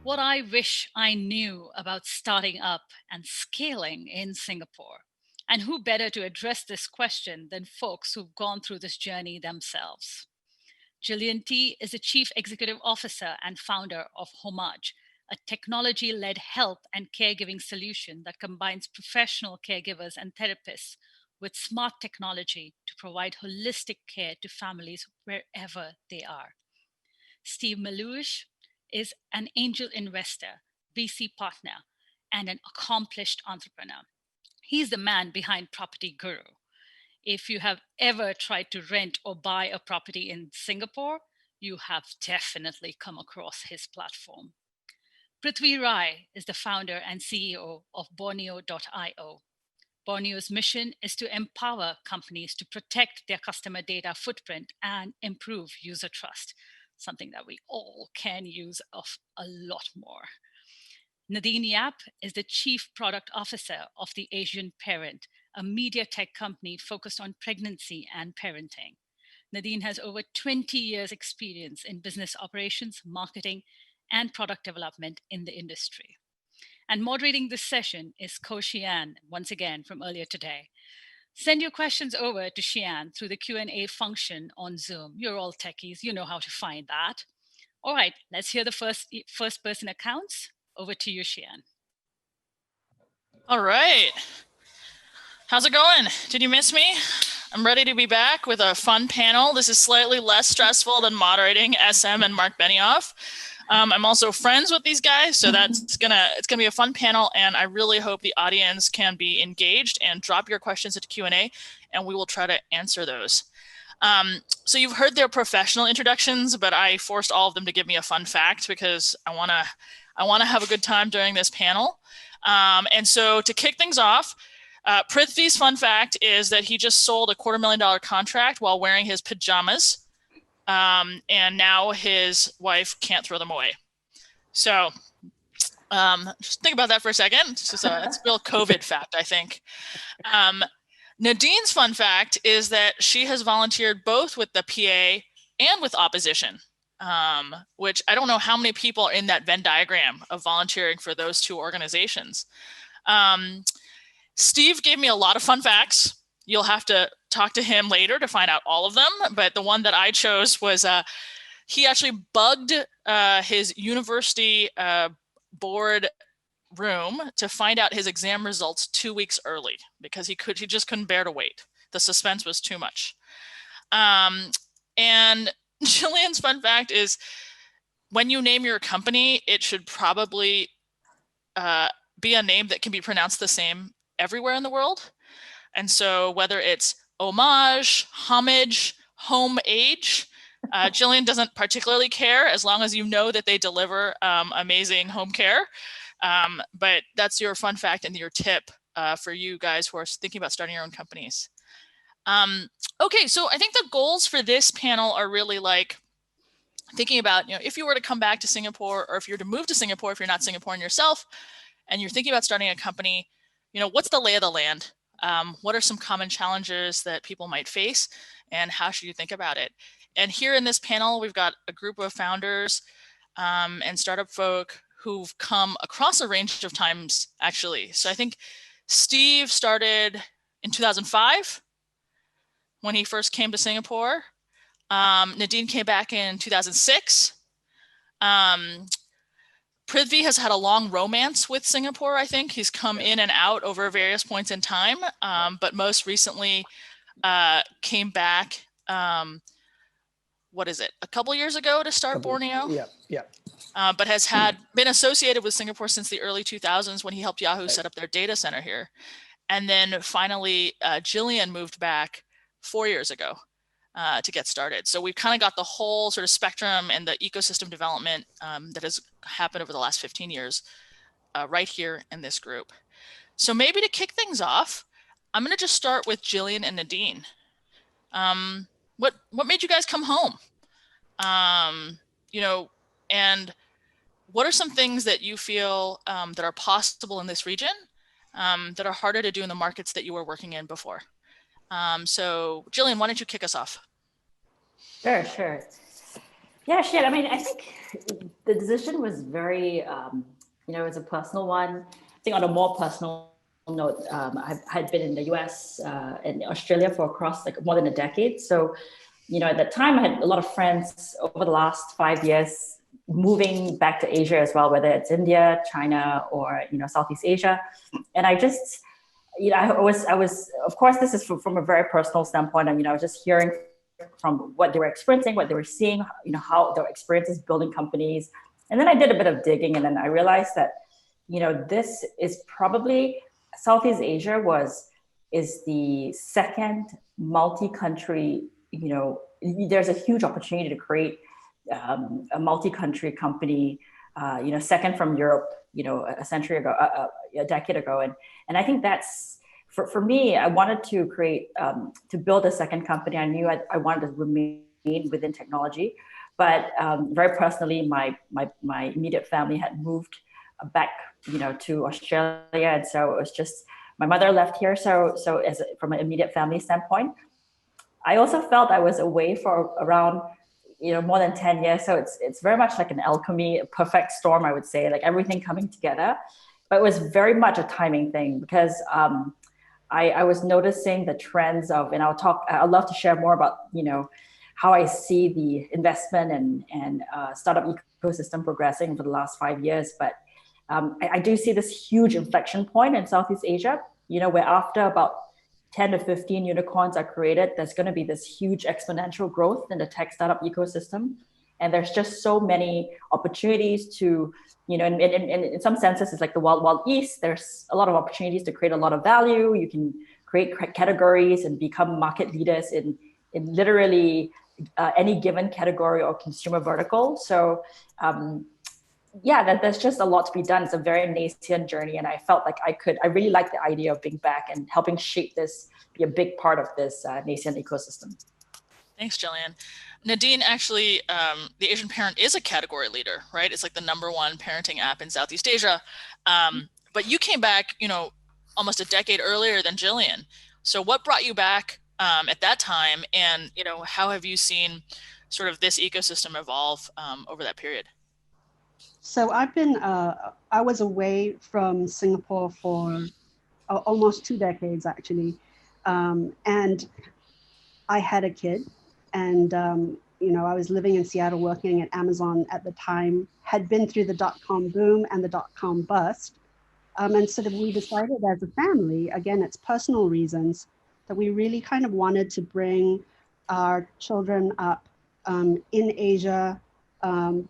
What I wish I knew about starting up and scaling in Singapore. And who better to address this question than folks who've gone through this journey themselves? Gillian T is the Chief Executive Officer and founder of Homage, a technology led health and caregiving solution that combines professional caregivers and therapists with smart technology to provide holistic care to families wherever they are. Steve Melhuish is an angel investor, VC partner, and an accomplished entrepreneur. He's the man behind PropertyGuru. If you have ever tried to rent or buy a property in Singapore, you have definitely come across his platform. Prithvi Rai is the founder and CEO of borneo.io. Borneo's mission is to empower companies to protect their customer data footprint and improve user trust, something that we all can use of a lot more. Nadine Yap is the Chief Product Officer of theAsianparent, a media tech company focused on pregnancy and parenting. Nadine has over 20 years experience in business operations, marketing, and product development in the industry. And moderating this session is Shiyan, once again from earlier today. Send your questions over to Shiyan through the Q&A function on Zoom. You're all techies, you know how to find that. All right, let's hear the first person accounts. Over to you, Shiyan. All right. How's it going? Did you miss me? I'm ready to be back with a fun panel. This is slightly less stressful than moderating SM and Mark Benioff. I'm also friends with these guys, so it's gonna be a fun panel, and I really hope the audience can be engaged and drop your questions into Q&A, and we will try to answer those. So you've heard their professional introductions, but I forced all of them to give me a fun fact because I wanna have a good time during this panel. And so to kick things off, Prithvi's fun fact is that he just sold a $250,000 contract while wearing his pajamas. And now his wife can't throw them away. So just think about that for a second. It's a real COVID fact, I think. Nadine's fun fact is that she has volunteered both with the PA and with opposition, which I don't know how many people are in that Venn diagram of volunteering for those two organizations. Steve gave me a lot of fun facts. You'll have to talk to him later to find out all of them, but the one that I chose was he actually bugged his university board room to find out his exam results 2 weeks early because he just couldn't bear to wait. The suspense was too much. And Gillian's fun fact is when you name your company, it should probably be a name that can be pronounced the same everywhere in the world. And so whether it's Homage, Homage, Homage, Gillian doesn't particularly care as long as you know that they deliver amazing home care. But that's your fun fact and your tip for you guys who are thinking about starting your own companies. Okay, so I think the goals for this panel are really like thinking about, if you were to come back to Singapore or if you were to move to Singapore, if you're not Singaporean yourself, and you're thinking about starting a company, what's the lay of the land? What are some common challenges that people might face, and how should you think about it? And here in this panel, we've got a group of founders and startup folk who've come across a range of times, actually. So I think Steve started in 2005 when he first came to Singapore. Nadine came back in 2006. Prithvi has had a long romance with Singapore, I think. He's come in and out over various points in time, but most recently came back, what is it, a couple years ago to start Borneo? Yeah. But has been associated with Singapore since the early 2000s when he helped Yahoo set up their data center here. And then finally, Gillian moved back 4 years ago to get started. So we've kind of got the whole sort of spectrum and the ecosystem development that has happened over the last 15 years right here in this group. So maybe to kick things off, I'm going to just start with Gillian and Nadine. What made you guys come home? And what are some things that you feel that are possible in this region that are harder to do in the markets that you were working in before? So Gillian, why don't you kick us off? Sure. Yeah, shit. I mean, I think the decision was very, it's a personal one. I think on a more personal note, I had been in the US and Australia for across like more than a decade. So, at that time, I had a lot of friends over the last 5 years moving back to Asia as well, whether it's India, China, or Southeast Asia. And I just, I was, of course, this is from a very personal standpoint. I was just hearing from what they were experiencing, what they were seeing, how their experiences building companies. And then I did a bit of digging, and then I realized that, this is probably Southeast Asia is the second multi-country, there's a huge opportunity to create a multi-country company, second from Europe, a century ago, a decade ago. And I think that's, for me, I wanted to create, to build a second company. I knew I wanted to remain within technology, but very personally, my immediate family had moved back, to Australia. And so it was just, my mother left here. So from an immediate family standpoint, I also felt I was away for around, more than 10 years. So it's very much like an alchemy, a perfect storm, I would say, like everything coming together. But it was very much a timing thing because I was noticing the trends of, and I'd love to share more about, how I see the investment and startup ecosystem progressing over the last 5 years. But I do see this huge inflection point in Southeast Asia, where after about 10 to 15 unicorns are created, there's going to be this huge exponential growth in the tech startup ecosystem. And there's just so many opportunities to, in some senses, it's like the wild, wild east. There's a lot of opportunities to create a lot of value. You can create categories and become market leaders in literally any given category or consumer vertical. So there's just a lot to be done. It's a very nascent journey. And I felt like I really like the idea of being back and helping shape this, be a big part of this nascent ecosystem. Thanks, Gillian. Nadine, actually, The Asian Parent is a category leader, right? It's like the #1 parenting app in Southeast Asia. But you came back, almost a decade earlier than Gillian. So what brought you back at that time? And, how have you seen sort of this ecosystem evolve over that period? So I was away from Singapore for almost 2 decades, actually. And I had a kid and, I was living in Seattle, working at Amazon at the time, had been through the .com boom and the .com bust. And sort of we decided as a family, again, it's personal reasons, that we really kind of wanted to bring our children up in Asia,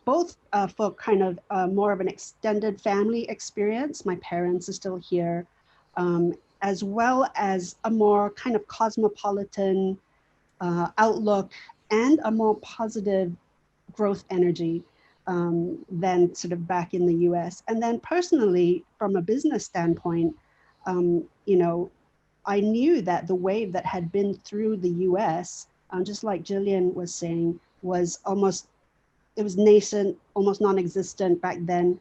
both for kind of more of an extended family experience. My parents are still here, as well as a more kind of cosmopolitan outlook and a more positive growth energy than sort of back in the US. And then personally, from a business standpoint, I knew that the wave that had been through the US, just like Gillian was saying, was it was nascent, almost non-existent back then,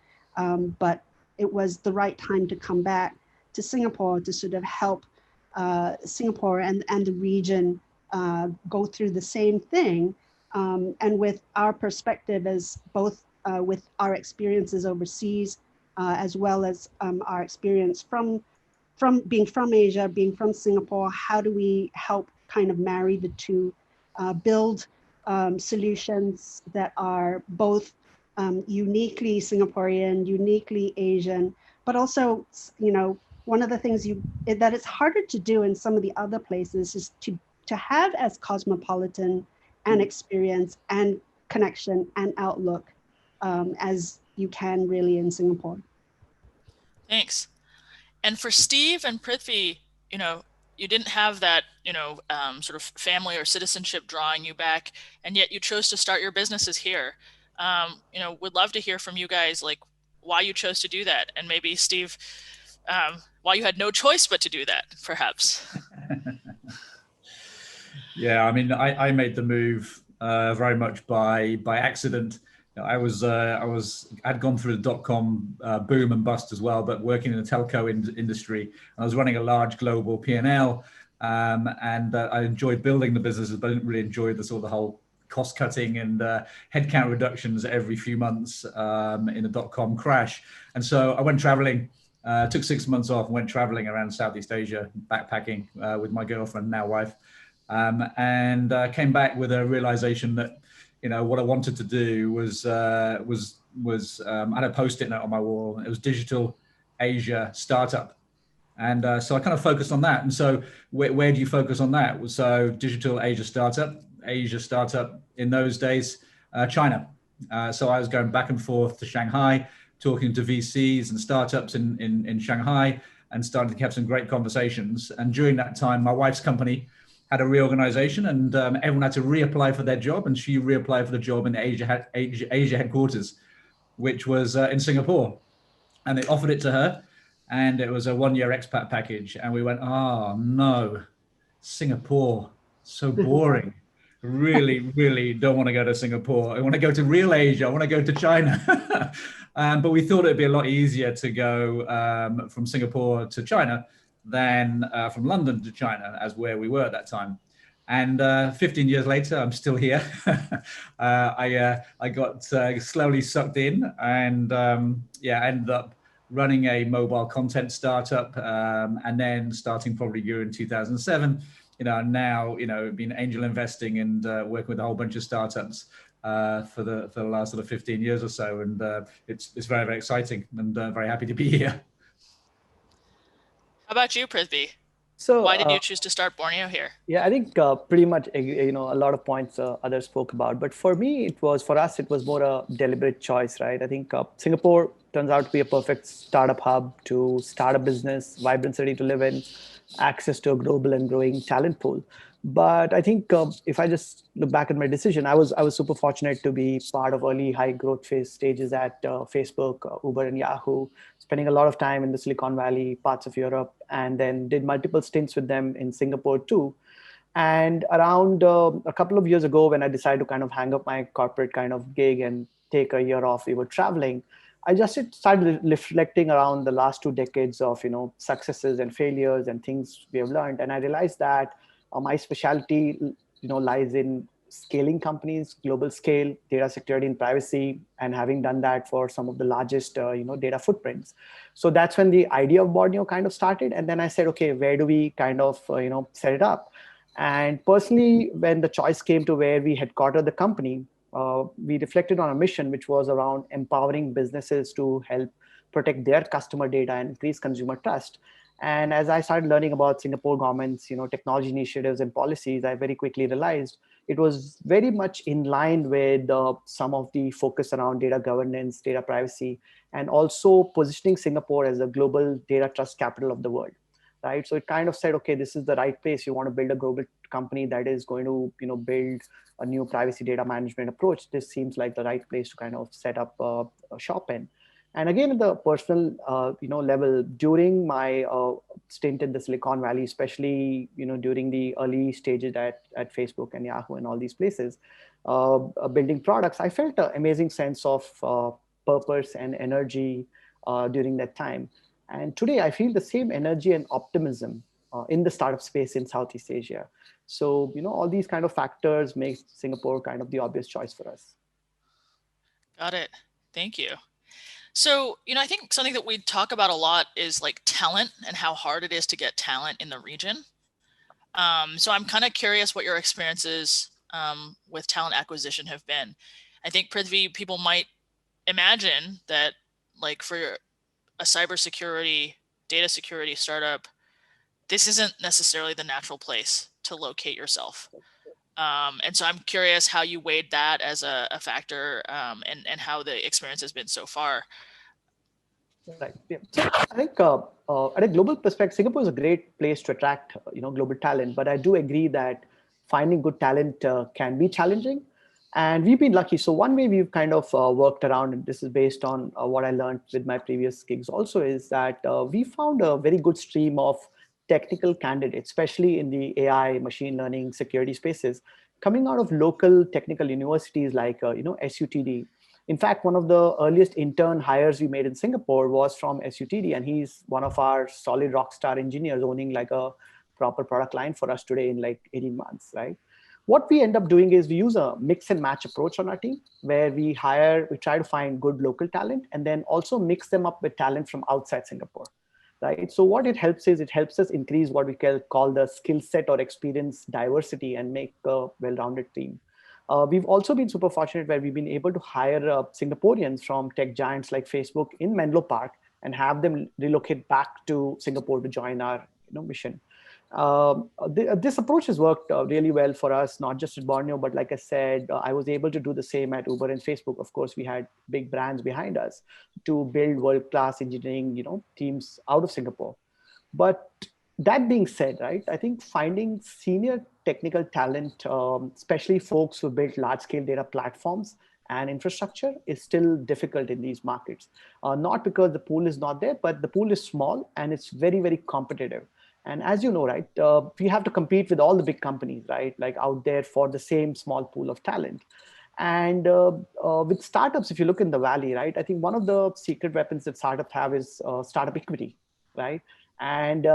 but it was the right time to come back to Singapore to sort of help Singapore and the region go through the same thing. And with our perspective as both with our experiences overseas, as well as our experience from being from Asia, being from Singapore, how do we help kind of marry the two, build solutions that are both uniquely Singaporean, uniquely Asian, but also, one of the things that it's harder to do in some of the other places is to have as cosmopolitan an experience and connection and outlook as you can really in Singapore. Thanks. And for Steve and Prithvi, you didn't have that, sort of family or citizenship drawing you back, and yet you chose to start your businesses here. Would love to hear from you guys, like why you chose to do that, and maybe Steve, why you had no choice but to do that, perhaps. Yeah, I mean, I made the move very much by accident. I'd gone through the .com boom and bust as well, but working in the telco industry. I was running a large global P&L, and I enjoyed building the businesses, but I didn't really enjoy the whole cost cutting and headcount reductions every few months in the dot-com crash. And so I went traveling, took 6 months off and went traveling around Southeast Asia, backpacking with my girlfriend, now wife, and came back with a realization that, you know, what I wanted to do was I had a Post-it note on my wall. It was Digital Asia Startup. And so I kind of focused on that. And so where do you focus on that? So Digital Asia Startup in those days, China. So I was going back and forth to Shanghai, talking to VCs and startups in Shanghai, and starting to have some great conversations. And during that time, my wife's company had a reorganization, and everyone had to reapply for their job, and she reapplied for the job in the Asia headquarters, which was in Singapore. And they offered it to her, and it was a 1-year expat package. And we went, oh no, Singapore, so boring. Really don't want to go to Singapore. I want to go to real Asia. I want to go to China. But we thought it'd be a lot easier to go from Singapore to China than from London to China, as where we were at that time. And 15 years later, I'm still here. I got slowly sucked in, and ended up running a mobile content startup, and then starting PropertyGuru in 2007. You know, now, you know, been angel investing and working with a whole bunch of startups for the last sort of 15 years or so, and it's very, very exciting, and very happy to be here. How about you, Prithvi? So why did you choose to start Borneo here? Yeah, I think pretty much, you know, a lot of points others spoke about, but for me, for us, it was more a deliberate choice, right? I think Singapore turns out to be a perfect startup hub to start a business, vibrant city to live in, access to a global and growing talent pool. But I think if I just look back at my decision, I was super fortunate to be part of early high growth phase stages at Facebook, Uber, and Yahoo, spending a lot of time in the Silicon Valley, parts of Europe, and then did multiple stints with them in Singapore too. And around a couple of years ago, when I decided to kind of hang up my corporate kind of gig and take a year off, we were traveling. I just started reflecting around the last 2 decades of, you know, successes and failures and things we have learned. And I realized that my specialty, you know, lies in scaling companies, global scale, data security and privacy, and having done that for some of the largest, you know, data footprints. So that's when the idea of Borneo kind of started. And then I said, okay, where do we kind of, you know, set it up? And personally, when the choice came to where we headquartered the company, we reflected on a mission, which was around empowering businesses to help protect their customer data and increase consumer trust. And as I started learning about Singapore government's, you know, technology initiatives and policies, I very quickly realized it was very much in line with some of the focus around data governance, data privacy, and also positioning Singapore as a global data trust capital of the world, right? So it kind of said, okay, this is the right place. You want to build a global company that is going to, you know, build a new privacy data management approach. This seems like the right place to kind of set up a shop in. And again, at the personal, you know, level, during my stint in the Silicon Valley, especially, you know, during the early stages at Facebook and Yahoo and all these places, building products, I felt an amazing sense of purpose and energy during that time. And today, I feel the same energy and optimism in the startup space in Southeast Asia. So, you know, all these kind of factors make Singapore kind of the obvious choice for us. Got it. Thank you. So, you know, I think something that we talk about a lot is like talent and how hard it is to get talent in the region. So I'm kind of curious what your experiences with talent acquisition have been. I think, Prithvi, people might imagine that, like, for a cybersecurity, data security startup, this isn't necessarily the natural place to locate yourself. And so I'm curious how you weighed that as a factor, and how the experience has been so far. Right. Yeah. So I think at a global perspective, Singapore is a great place to attract, you know, global talent. But I do agree that finding good talent can be challenging. And we've been lucky. So one way we've kind of worked around, and this is based on what I learned with my previous gigs also, is that we found a very good stream of technical candidates, especially in the AI, machine learning, security spaces, coming out of local technical universities like, you know, SUTD. In fact, one of the earliest intern hires we made in Singapore was from SUTD, and he's one of our solid rockstar engineers owning like a proper product line for us today in like 18 months, right? What we end up doing is we use a mix and match approach on our team, where we try to find good local talent and then also mix them up with talent from outside Singapore, right? So what it helps is, it helps us increase what we call the skill set or experience diversity and make a well-rounded team. We've also been super fortunate where we've been able to hire Singaporeans from tech giants like Facebook in Menlo Park and have them relocate back to Singapore to join our mission. This approach has worked really well for us, not just at Borneo, but like I said, I was able to do the same at Uber and Facebook. Of course, we had big brands behind us to build world-class engineering teams out of Singapore. But that being said, right, I think finding senior technical talent, especially folks who built large-scale data platforms and infrastructure, is still difficult in these markets. Not because the pool is not there, but the pool is small and it's very, very competitive. And as you know, right, we have to compete with all the big companies, right, like out there for the same small pool of talent. And with startups, if you look in the Valley, right, I think one of the secret weapons that startups have is startup equity, right? And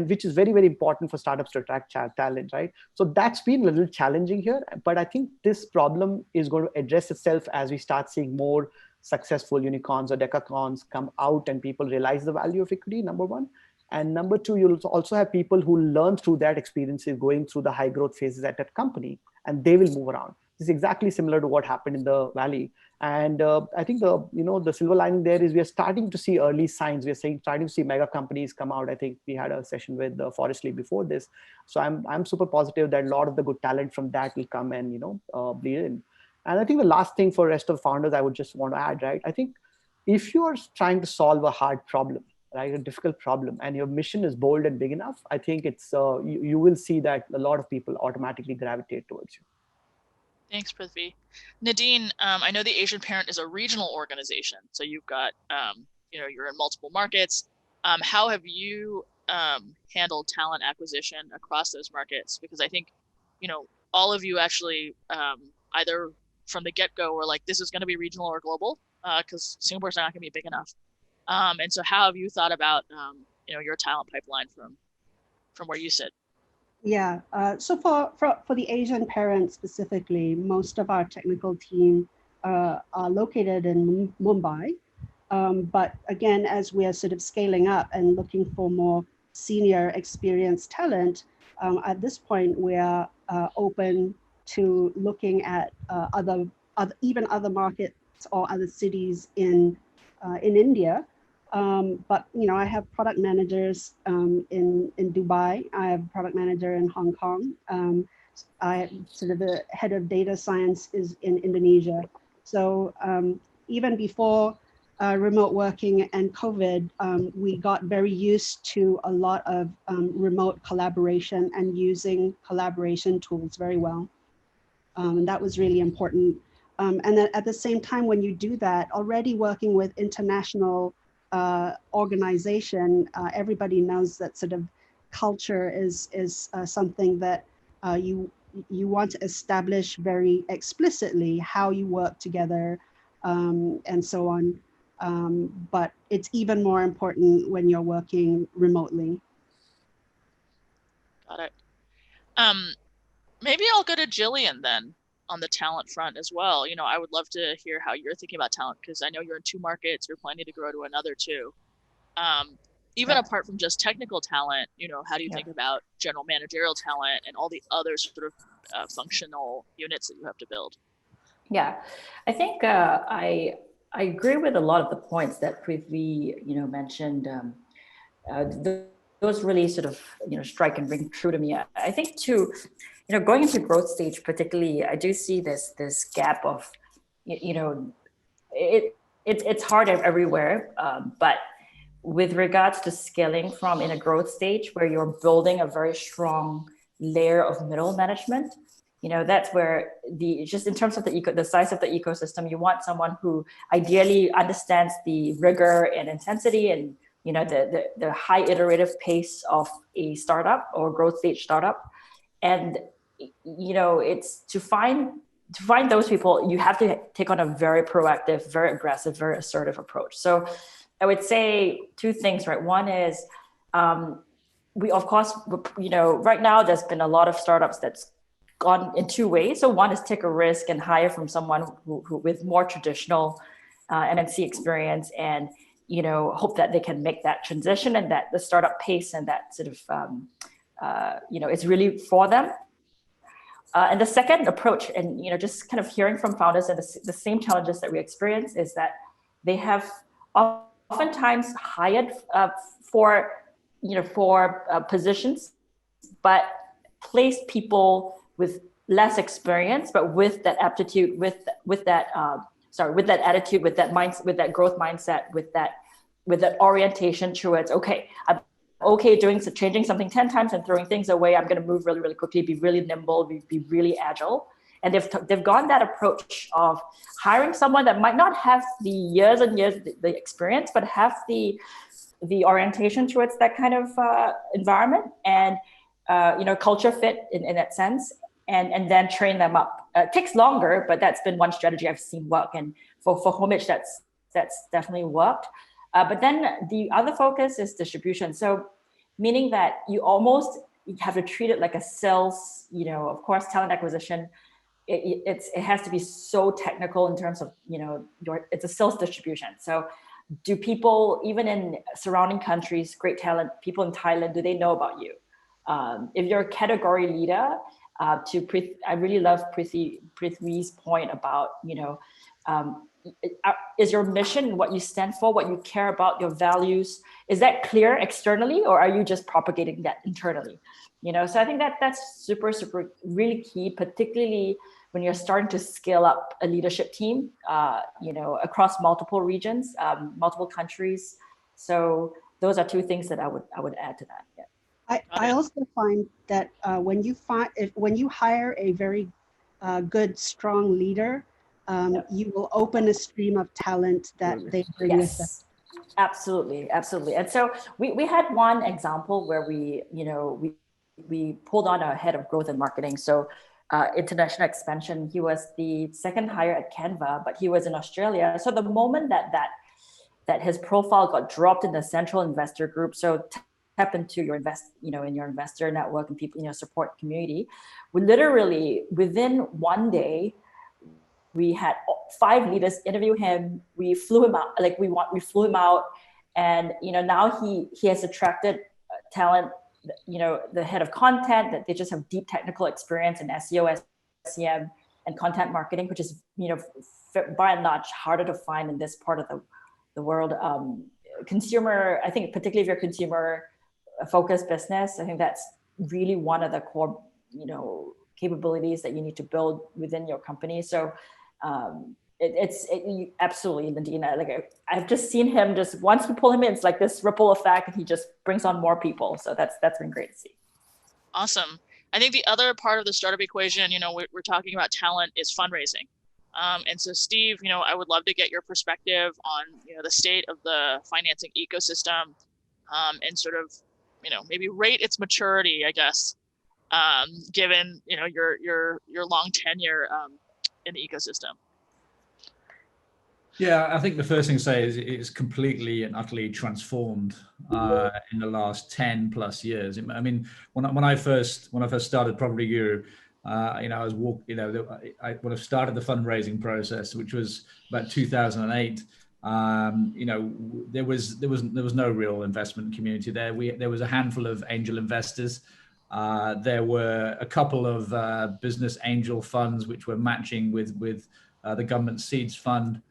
which is very, very important for startups to attract talent, right? So that's been a little challenging here, but I think this problem is going to address itself as we start seeing more successful unicorns or decacorns come out and people realize the value of equity, number one. And number two, you'll also have people who learn through that experience going through the high growth phases at that company, and they will move around. This is exactly similar to what happened in the Valley. And I think the silver lining there is we are starting to see early signs. We are starting to see mega companies come out. I think we had a session with Forestly before this. So I'm super positive that a lot of the good talent from that will come and, bleed in. And I think the last thing for the rest of the founders, I would just want to add, right? I think if you are trying to solve a hard problem, right, a difficult problem, and your mission is bold and big enough, I think it's you will see that a lot of people automatically gravitate towards you. Thanks, Prithvi. Nadine, I know the Asian Parent is a regional organization, so you've got, you're in multiple markets. How have you handled talent acquisition across those markets? Because I think, all of you actually either from the get-go were like, this is going to be regional or global, because Singapore's not going to be big enough. And so how have you thought about, your talent pipeline from where you sit? Yeah, so for the Asian Parent specifically, most of our technical team are located in Mumbai. But again, as we are sort of scaling up and looking for more senior experienced talent, at this point, we are open to looking at even other markets or other cities in India. But I have product managers in Dubai. I have a product manager in Hong Kong. The head of data science is in Indonesia. So even before remote working and COVID, we got very used to a lot of remote collaboration and using collaboration tools very well. And that was really important. And then at the same time, when you do that, already working with international organization, everybody knows that sort of culture is something that you want to establish very explicitly, how you work together and so on. But it's even more important when you're working remotely. Got it. Maybe I'll go to Gillian then on the talent front as well. I would love to hear how you're thinking about talent, because I know you're in 2 markets, you're planning to grow to another 2. Even apart from just technical talent, how do you think about general managerial talent and all the other sort of functional units that you have to build? Yeah, I think I agree with a lot of the points that Prithvi, mentioned. Those really sort of, strike and ring true to me. I think too, going into growth stage, particularly, I do see this gap of, it's hard everywhere, but with regards to scaling from in a growth stage where you're building a very strong layer of middle management, that's where just in terms of the size of the ecosystem, you want someone who ideally understands the rigor and intensity and the high iterative pace of a startup or growth stage startup. And it's to find those people, you have to take on a very proactive, very aggressive, very assertive approach. So I would say 2 things, right? One is we, of course, right now there's been a lot of startups that's gone in two ways. So one is take a risk and hire from someone who with more traditional MNC experience, and hope that they can make that transition and that the startup pace and that sort of it's really for them. And the second approach, and just kind of hearing from founders and the same challenges that we experience, is that they have oftentimes hired for positions, but placed people with less experience, but with that aptitude, with that attitude, with that mindset, with that growth mindset, with that orientation towards, okay, I'm okay changing something 10 times and throwing things away. I'm going to move really, really quickly, be really nimble, be really agile. And they've gone that approach of hiring someone that might not have the years and years, the experience, but have the orientation towards that kind of environment and culture fit in that sense, and then train them up. It takes longer, but that's been one strategy I've seen work. And for Homage, that's definitely worked. But then the other focus is distribution. So meaning that you have to treat it like a sales, of course, talent acquisition. It has to be so technical in terms of, it's a sales distribution. So do people, even in surrounding countries, great talent, people in Thailand, do they know about you? If you're a category leader, I really love Prithvi's point about, is your mission, what you stand for, what you care about, your values, is that clear externally, or are you just propagating that internally? So I think that's super, super really key, particularly when you're starting to scale up a leadership team, across multiple regions, multiple countries. So those are two things that I would add to that. Yeah. I also find that when you hire a very good, strong leader, you will open a stream of talent that they bring with them. Absolutely. And so we had one example where we pulled on a head of growth and marketing. So international expansion. He was the second hire at Canva, but he was in Australia. So the moment that his profile got dropped in the central investor group, so tap into your in your investor network and people in your support community, we literally within one day, we had 5 leaders interview him. We flew him out, we flew him out, and now he has attracted talent. The head of content, that they just have deep technical experience in SEO, SEM, and content marketing, which is by and large harder to find in this part of the world. Consumer, I think, particularly if you're a consumer focused business, I think that's really one of the core capabilities that you need to build within your company. So it's absolutely, Nadine. I've just seen him, just once we pull him in, it's like this ripple effect, and he just brings on more people. So that's been great to see. Awesome. I think the other part of the startup equation, we're talking about talent, is fundraising. And so Steve, I would love to get your perspective on, the state of the financing ecosystem, and sort of, maybe rate its maturity, I guess, given, your long tenure in the ecosystem. Yeah, I think the first thing to say is it's completely and utterly transformed in the last 10 plus years. I mean, when I first started PropertyGuru, I would have started the fundraising process, which was about 2008. There was no real investment community there. There was a handful of angel investors. There were a couple of business angel funds which were matching with the government seeds fund.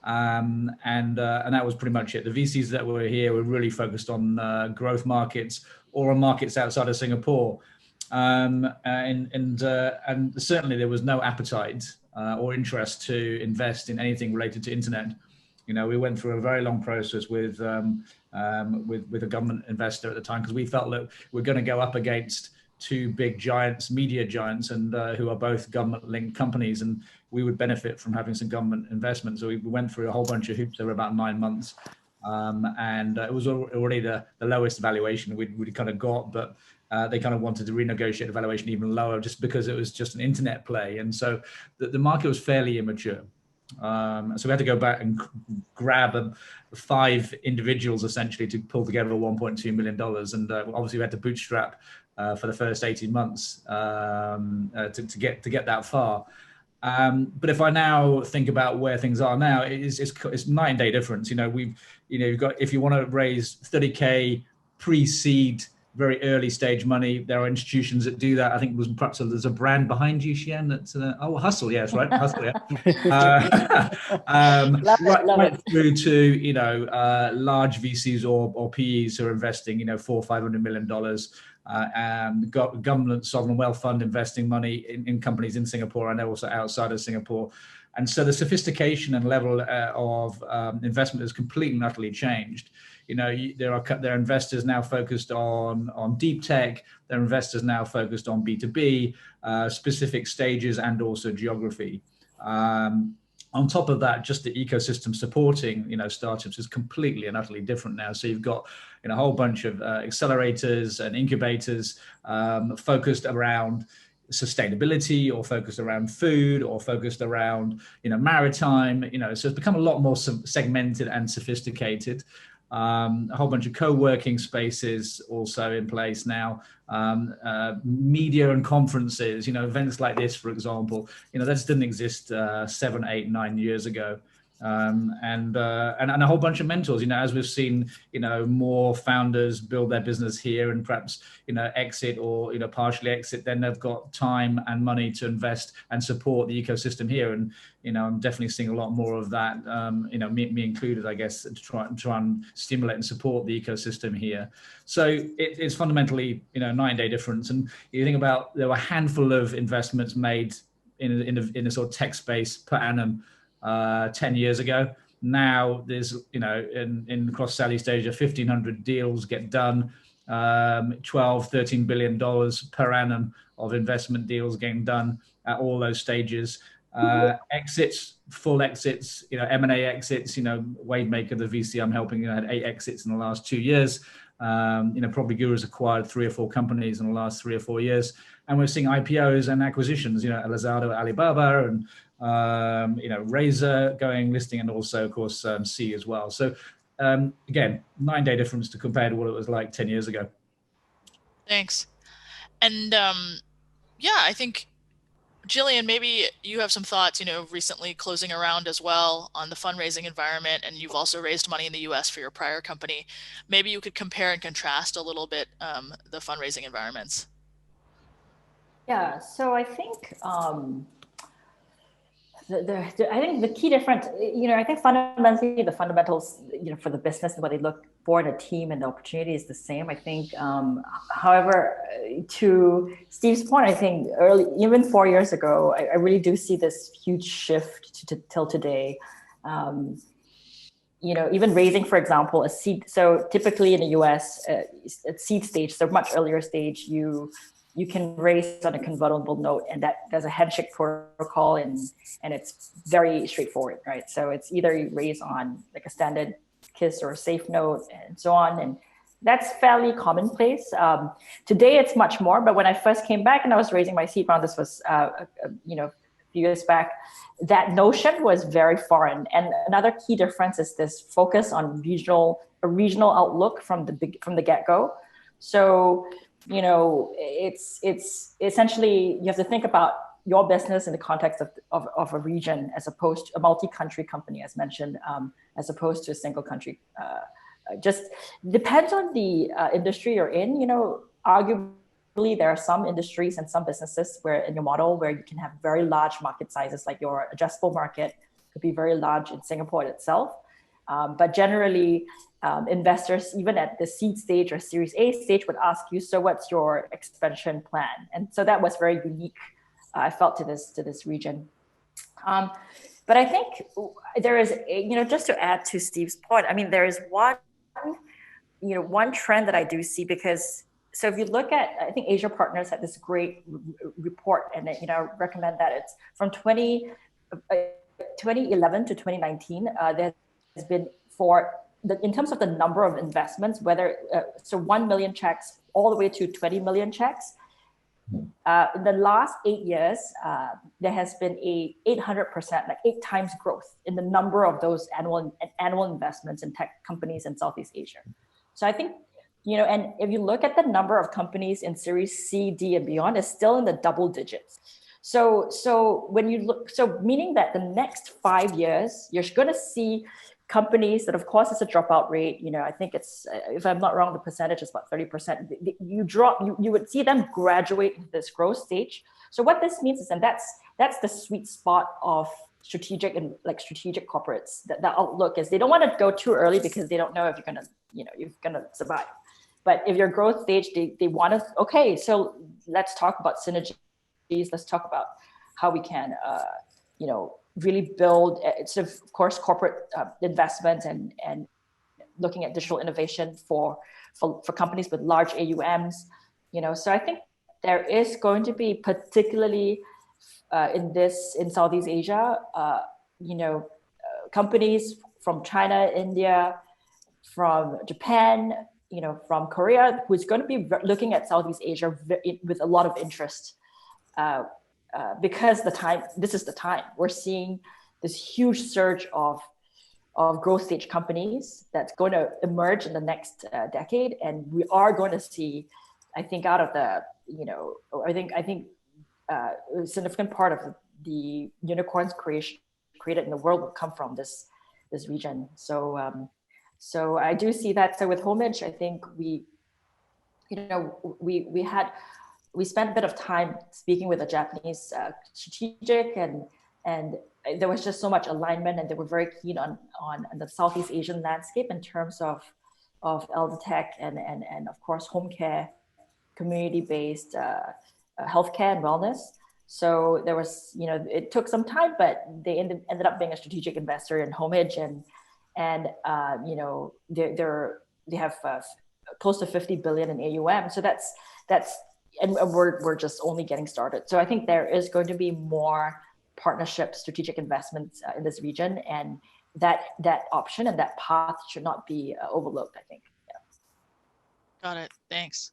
And that was pretty much it. The VCs that were here were really focused on growth markets or on markets outside of Singapore. And certainly there was no appetite or interest to invest in anything related to internet. We went through a very long process with a government investor at the time, because we felt that we're going to go up against 2 big giants, media giants, and who are both government-linked companies, and we would benefit from having some government investment. So we went through a whole bunch of hoops over about 9 months, and it was already the lowest valuation we'd kind of got, but they kind of wanted to renegotiate the valuation even lower, just because it was just an internet play, and so the market was fairly immature. So we had to go back and grab 5 individuals essentially to pull together $1.2 million, and obviously we had to bootstrap for the first 18 months to get that far. But if I now think about where things are now, it's night and day difference. You've got, if you want to raise 30K pre-seed, very early stage money, there are institutions that do that. I think perhaps there's a brand behind you, Shiyan, that's Hustle. Yeah, that's right. Hustle, yeah. Right through to, large VCs or PEs who are investing, $400-500 million. And government sovereign wealth fund investing money in companies in Singapore and also outside of Singapore. And so the sophistication and level of investment has completely and utterly changed. There are investors now focused on deep tech. There are investors now focused on B2B, specific stages and also geography. On top of that, just the ecosystem supporting, startups is completely and utterly different now. So you've got a whole bunch of accelerators and incubators focused around sustainability, or focused around food, or focused around, maritime. So it's become a lot more segmented and sophisticated. A whole bunch of co-working spaces also in place now, media and conferences, events like this, for example, that didn't exist 7, 8, 9 years ago. And a whole bunch of mentors, as we've seen, more founders build their business here and perhaps, exit or, partially exit, then they've got time and money to invest and support the ecosystem here. And, I'm definitely seeing a lot more of that, me included, I guess, to try and stimulate and support the ecosystem here. So it's fundamentally, night and day difference. And you think about, there were a handful of investments made in a sort of tech space per annum 10 years ago. Now there's, in across Southeast Asia, 1,500 deals get done, $12-13 billion per annum of investment deals getting done at all those stages. Exits, full exits, M&A exits, Wavemaker, the VC I'm helping, had 8 exits in the last 2 years. PropertyGuru has acquired 3 or 4 companies in the last 3 or 4 years. And we're seeing IPOs and acquisitions, Lazada, Alibaba, and, Razor going listing, and also, of course, C as well. So, again, 9-day difference to compare to what it was like 10 years ago. Thanks. And I think, Gillian, maybe you have some thoughts, recently closing a round as well on the fundraising environment, and you've also raised money in the US for your prior company. Maybe you could compare and contrast a little bit the fundraising environments. Yeah, so I think I think the key difference, I think fundamentally the fundamentals, for the business and what they look for in a team and the opportunity is the same. I think, however, to Steve's point, I think even 4 years ago, I really do see this huge shift till today. Even raising, for example, a seed. So typically in the US, at seed stage, so much earlier stage, you can raise on a convertible note, and that there's a handshake protocol, and it's very straightforward, right? So it's either you raise on like a standard KISS or a safe note and so on, and that's fairly commonplace. Today it's much more, but when I first came back and I was raising my seed round, this was a few years back, that notion was very foreign. And another key difference is this focus on a regional outlook from the get-go. So it's essentially, you have to think about your business in the context of a region, as opposed to a multi-country company, as mentioned, as opposed to a single country. Just depends on the industry you're in. Arguably, there are some industries and some businesses where in your model where you can have very large market sizes, like your addressable market could be very large in Singapore itself. But generally, investors, even at the seed stage or Series A stage, would ask you, so what's your expansion plan? And so that was very unique, I felt, to this region. But I think there is, just to add to Steve's point, I mean, there is one trend that I do see, because so if you look at, I think Asia Partners had this great report, and I recommend that. It's from 2011 to 2019. There has been, in terms of the number of investments, whether so 1 million checks all the way to 20 million checks. In the last 8 years, there has been a 800%, like 8 times growth in the number of those annual investments in tech companies in Southeast Asia. So I think, and if you look at the number of companies in Series C, D, and beyond, it's still in the double digits. So when you look, so meaning that the next 5 years, you're going to see companies that, of course, it's a dropout rate. I think it's, if I'm not wrong, the percentage is about 30%. You would see them graduate into this growth stage. So what this means is, and that's the sweet spot of strategic corporates. That outlook is they don't want to go too early because they don't know if you're gonna survive. But if your growth stage, they want to, okay, so let's talk about synergies. Let's talk about how we can, really build, of course, corporate investments and looking at digital innovation for companies with large AUMs. So I think there is going to be, particularly in Southeast Asia, companies from China, India, from Japan, from Korea, who's going to be looking at Southeast Asia with a lot of interest. Because this is the time we're seeing this huge surge of growth stage companies that's going to emerge in the next decade, and we are going to see, I think, out of the, I think a significant part of the unicorns created in the world will come from this region. So I do see that. So with Homage, I think we spent a bit of time speaking with a Japanese strategic, and there was just so much alignment, and they were very keen on the Southeast Asian landscape in terms of elder tech and of course home care, community-based healthcare and wellness. So there was, it took some time, but they ended up being a strategic investor in Homage, and they have close to 50 billion in AUM. So that's and we're just only getting started. So I think there is going to be more partnerships, strategic investments in this region, and that option and that path should not be overlooked, I think. Yeah. Got it. Thanks.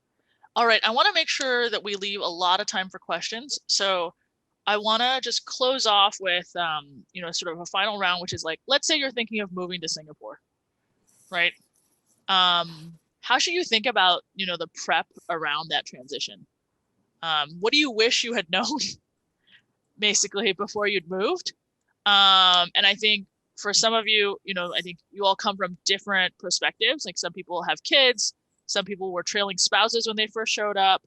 All right. I want to make sure that we leave a lot of time for questions. So I want to just close off with, sort of a final round, which is like, let's say you're thinking of moving to Singapore, right? How should you think about, the prep around that transition? What do you wish you had known basically before you'd moved? And I think for some of you, I think you all come from different perspectives. Like some people have kids, some people were trailing spouses when they first showed up.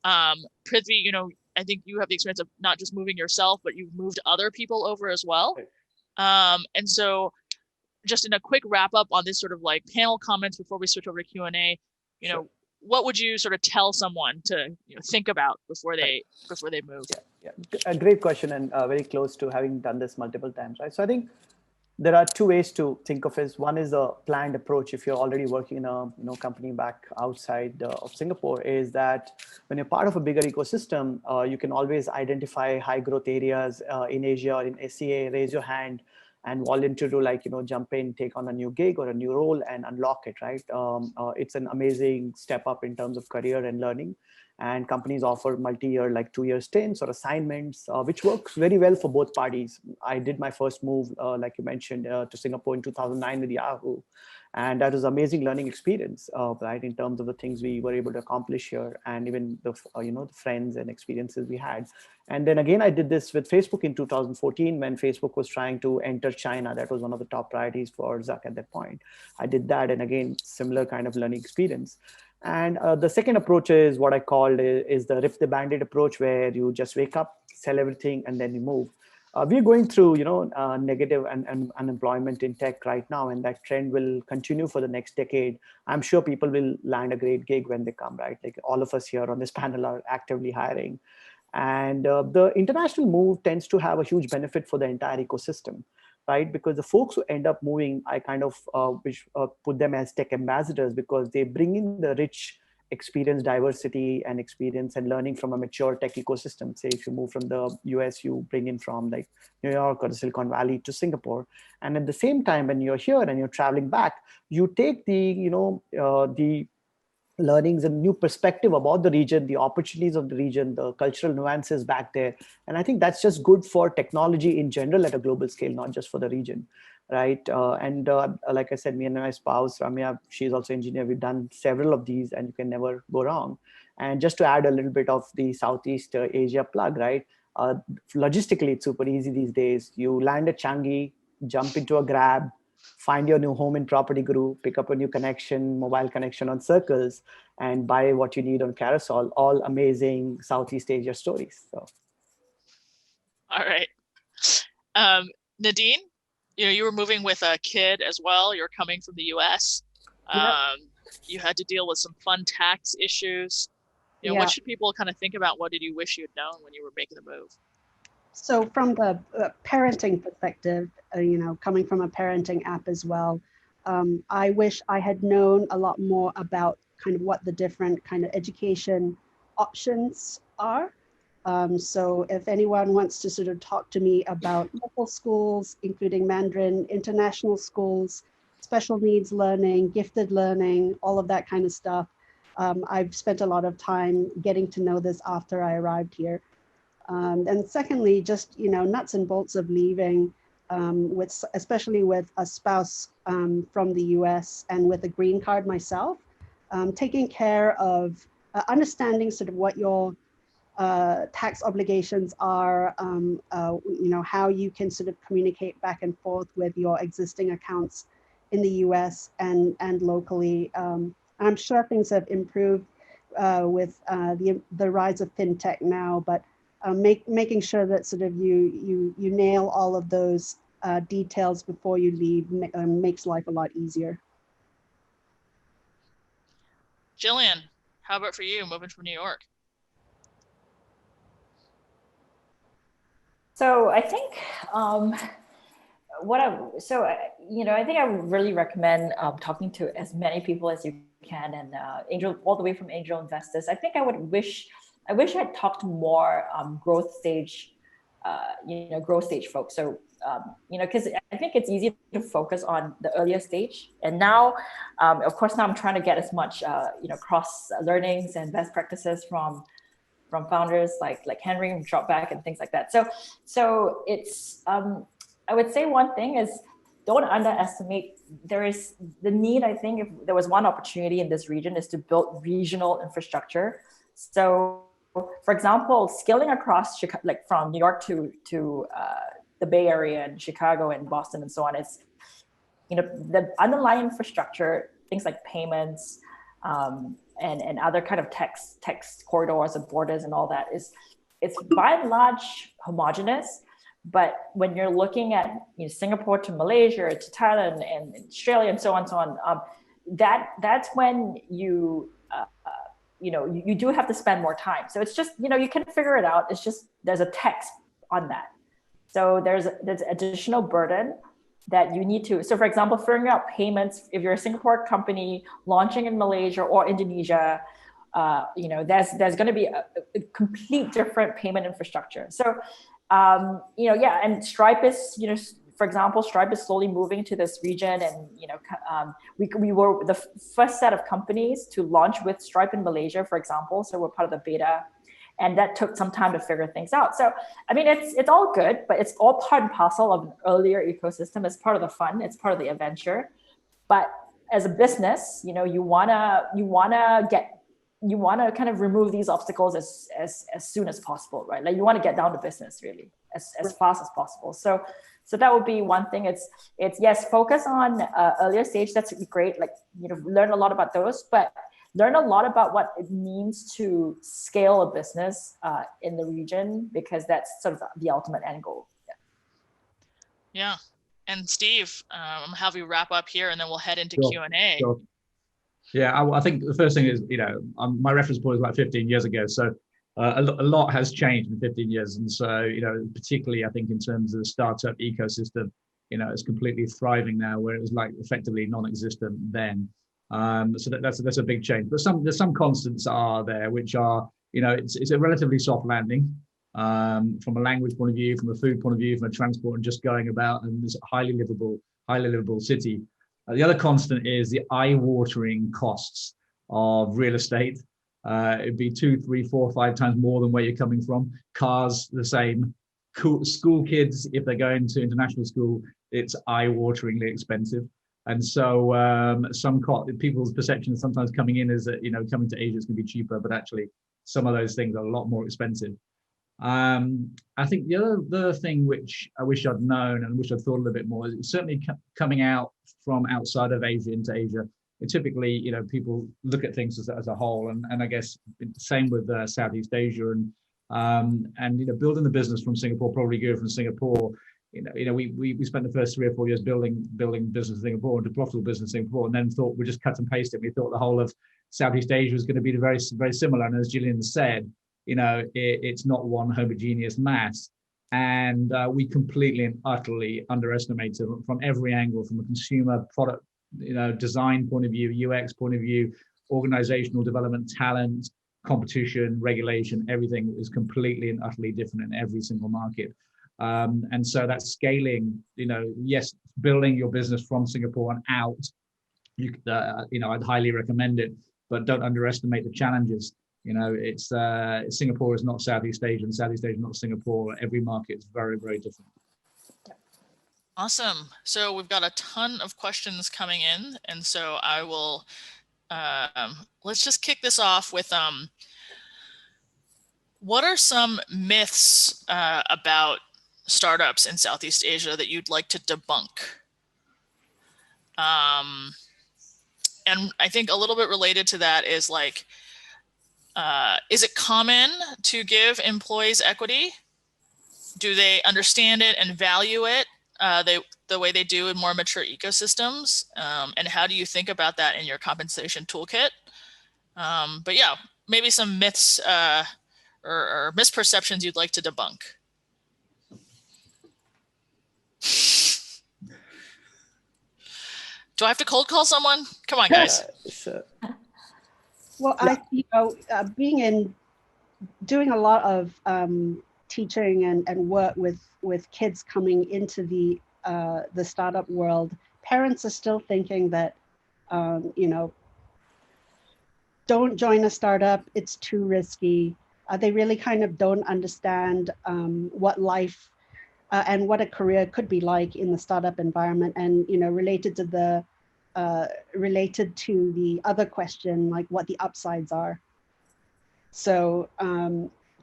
Prithvi, I think you have the experience of not just moving yourself, but you've moved other people over as well. And so just in a quick wrap up on this sort of like panel comments before we switch over to Q&A, Sure. What would you sort of tell someone to think about before they move? Yeah, a great question, and very close to having done this multiple times, right? So I think there are two ways to think of it. One is the planned approach. If you're already working in a company back outside of Singapore, is that when you're part of a bigger ecosystem, you can always identify high growth areas in Asia or in SEA, raise your hand and volunteer to jump in, take on a new gig or a new role and unlock it, right? It's an amazing step up in terms of career and learning. And companies offer multi-year, 2-year stints or assignments, which works very well for both parties. I did my first move, like you mentioned, to Singapore in 2009 with Yahoo. And that was an amazing learning experience, right, in terms of the things we were able to accomplish here, and even the the friends and experiences we had. And then again, I did this with Facebook in 2014 when Facebook was trying to enter China. That was one of the top priorities for Zuck at that point. I did that, and again, similar kind of learning experience. And the second approach is what I called is the rip the band-aid approach, where you just wake up, sell everything, and then you move. We're going through, negative and unemployment in tech right now, and that trend will continue for the next decade. I'm sure people will land a great gig when they come, right? Like all of us here on this panel are actively hiring. And the international move tends to have a huge benefit for the entire ecosystem, right? Because the folks who end up moving, I kind of put them as tech ambassadors, because they bring in the rich experience, diversity and experience and learning from a mature tech ecosystem. Say if you move from the US, you bring in from like New York or the Silicon Valley to Singapore. And at the same time, when you're here and you're traveling back, you take the, learnings and new perspective about the region, the opportunities of the region, the cultural nuances back there. And I think that's just good for technology in general at a global scale, not just for the region, right? Like I said, me and my spouse, Ramya, she's also engineer. We've done several of these and you can never go wrong. And just to add a little bit of the Southeast Asia plug, right? Logistically, it's super easy these days. You land at Changi, jump into a Grab, find your new home in PropertyGuru, pick up a new connection, mobile connection on Circles, and buy what you need on Carousel. All amazing Southeast Asia stories. So, all right, Nadine, you were moving with a kid as well. You're coming from the U.S. Yep. You had to deal with some fun tax issues. What should people kind of think about? What did you wish you'd known when you were making the move? So from the parenting perspective, coming from a parenting app as well, I wish I had known a lot more about kind of what the different kind of education options are. So if anyone wants to sort of talk to me about local schools, including Mandarin, international schools, special needs learning, gifted learning, all of that kind of stuff, I've spent a lot of time getting to know this after I arrived here. And secondly, just, nuts and bolts of leaving, especially with a spouse from the US and with a green card myself, taking care of understanding sort of what your tax obligations are, how you can sort of communicate back and forth with your existing accounts in the US and locally. I'm sure things have improved with the rise of fintech now, but making sure that sort of you nail all of those details before you leave makes life a lot easier. Gillian, how about for you, moving from New York? So I think I think I would really recommend talking to as many people as you can, and all the way from angel investors. I think I wish I'd talked to more growth stage folks. So because I think it's easy to focus on the earlier stage, and now, of course, now I'm trying to get as much cross learnings and best practices from founders like Henry and Dropback and things like that. So it's I would say one thing is, don't underestimate. There is the need. I think if there was one opportunity in this region, is to build regional infrastructure. So, for example, scaling across like from New York to the Bay Area and Chicago and Boston and so on, is the underlying infrastructure, things like payments and other kind of text corridors and borders and all that it's by and large homogenous. But when you're looking at Singapore to Malaysia to Thailand and Australia and so on, that's when you do have to spend more time. So it's just you can figure it out. It's just there's a tax on that. So there's additional burden that you need to. So for example, figuring out payments, if you're a Singapore company launching in Malaysia or Indonesia, there's going to be a complete different payment infrastructure. So and Stripe is, for example, Stripe is slowly moving to this region, and we were the first set of companies to launch with Stripe in Malaysia, for example. So we're part of the beta, and that took some time to figure things out. So I mean, it's all good, but it's all part and parcel of an earlier ecosystem. It's part of the fun. It's part of the adventure. But as a business, you wanna kind of remove these obstacles as soon as possible, right? Like you want to get down to business really as fast as possible. So that would be one thing. It's yes, focus on earlier stage. That's great. Like, learn a lot about those, but learn a lot about what it means to scale a business in the region, because that's sort of the ultimate end goal. Yeah. And Steve, I'm gonna have you wrap up here, and then we'll head into Q&A. Sure. Yeah, I think the first thing is, my reference point is like 15 years ago. So a lot has changed in 15 years. And so, particularly I think in terms of the startup ecosystem, it's completely thriving now, where it was like effectively non-existent then. So that's a big change. But there's some constants are there, which are, it's a relatively soft landing from a language point of view, from a food point of view, from a transport and just going about, and this highly livable city. The other constant is the eye-watering costs. of real estate. It'd be 2, 3, 4, 5 times more than where you're coming from. Cars, the same. School kids, if they're going to international school, it's eye-wateringly expensive. And so people's perception sometimes coming in is that, coming to Asia is going to be cheaper, but actually some of those things are a lot more expensive. I think the other thing which I wish I'd known and wish I'd thought a little bit more is certainly coming out from outside of Asia into Asia. Typically, people look at things as a whole, and I guess same with Southeast Asia and building the business from Singapore, PropertyGuru from Singapore. We spent the first 3 or 4 years building business in Singapore into profitable business in Singapore, and then thought we just cut and paste it. We thought the whole of Southeast Asia was going to be very, very similar. And as Gillian said, it's not one homogeneous mass. And we completely and utterly underestimated from every angle, from a consumer product, design point of view, UX point of view, organizational development, talent, competition, regulation, everything is completely and utterly different in every single market. And so that scaling, yes, building your business from Singapore and out, I'd highly recommend it, but don't underestimate the challenges. It's Singapore is not Southeast Asia, and Southeast Asia is not Singapore. Every market is very, very different. Awesome. So we've got a ton of questions coming in, and so I will let's just kick this off with what are some myths about startups in Southeast Asia that you'd like to debunk? And I think a little bit related to that is like, is it common to give employees equity? Do they understand it and value it the way they do in more mature ecosystems? And how do you think about that in your compensation toolkit? But yeah, maybe some myths or misperceptions you'd like to debunk. Do I have to cold call someone? Come on, guys. Sure. Well, doing a lot of teaching and work with kids coming into the startup world, parents are still thinking that, don't join a startup, it's too risky. They really kind of don't understand what life and what a career could be like in the startup environment. And, related to the other question, like what the upsides are. So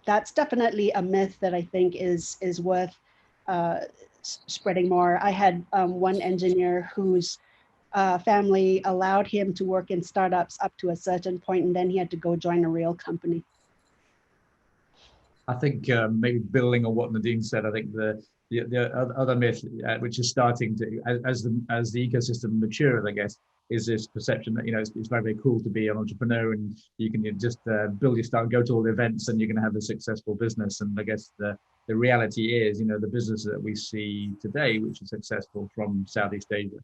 that's definitely a myth that I think is worth spreading more. I had one engineer whose family allowed him to work in startups up to a certain point, and then he had to go join a real company. I think maybe building on what Nadine said, I think the other myth, which is starting to, as the ecosystem matures, I guess, is this perception that it's very, very cool to be an entrepreneur and you can just build your start, go to all the events, and you're going to have a successful business. And I guess the reality is, the business that we see today, which is successful from Southeast Asia,